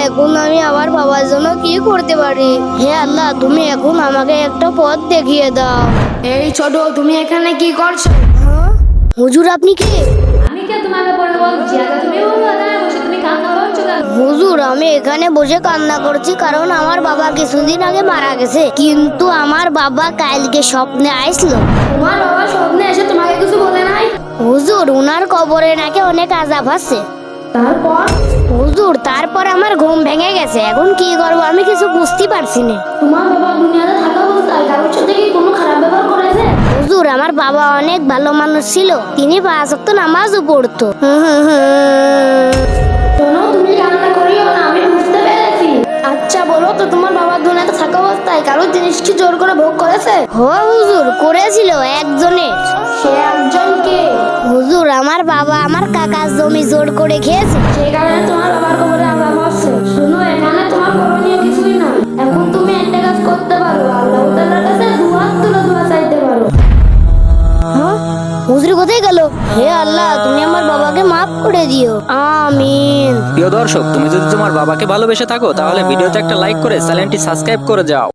এখন আমি আমার বাবার জন্য কি করতে পারি? হে আল্লাহ, তুমি এখন আমাকে একটা পথ দেখিয়ে দাও। এই ছোট, তুমি এখানে কি করছো? হুজুর, আপনি কে? আমি কে তোমাকে পড়ে বলছি? আগে তুমি বলো না, বসে তুমি কান্না করছো কেন? হুজুর, আমি এখানে বসে কান্না করছি কারণ আমার বাবা কিছুদিন আগে মারা গেছে, কিন্তু আমার বাবা কালকে স্বপ্নে আইছিল। তোমার বাবা স্বপ্নে এসে তোমাকে কিছু বলে নাই? হুজুর, উনার কবরে নাকি অনেক আযাব আছে। তারপর? হুজুর, তারপর আমার ঘুম ভেঙে গেছে, এখন কি করবো আমি কিছু বুঝতে পারছি না। তোমার বাবা দুনিয়াতে থাকা অবস্থায় কারোর সাথে কি কোনো খারাপ ব্যবহার করেছে? হুজুর, আমার বাবা অনেক ভালো মানুষ ছিল, তিনি 5 ওয়াক্ত নামাজও পড়তো। শোনো, তুমি কান্না করিও না, আমি বুঝতে পেরেছি। আচ্ছা বলো তো, তোমার বাবা দুনিয়াতে থাকা অবস্থায় কারো জিনিস কি জোর করে ভোগ করেছে? হুজুর, করেছিল একজনে। সে একজন কে? হুজুর, আমার বাবা আমার কাকার জমি জোর করে খেয়েছে। সেই কারণে তোমার বাবার কবরে আযাব হচ্ছে। শোনো, এখানে তোমার করণীয় কিছুই না। এখন তুমি একটা কাজ করতে পারো, আল্লাহ তাআলার কাছে দুহাত তুলে দোয়া চাইতে পারো। হুজুর কোথায় গেল? হে আল্লাহ, তুমি আমার বাবাকে মাফ করে দিও, আমিন। প্রিয় দর্শক, তুমি যদি তোমার বাবাকে ভালোবেসে থাকো তাহলে ভিডিওতে একটা লাইক করে চ্যানেলটি সাবস্ক্রাইব করে যাও।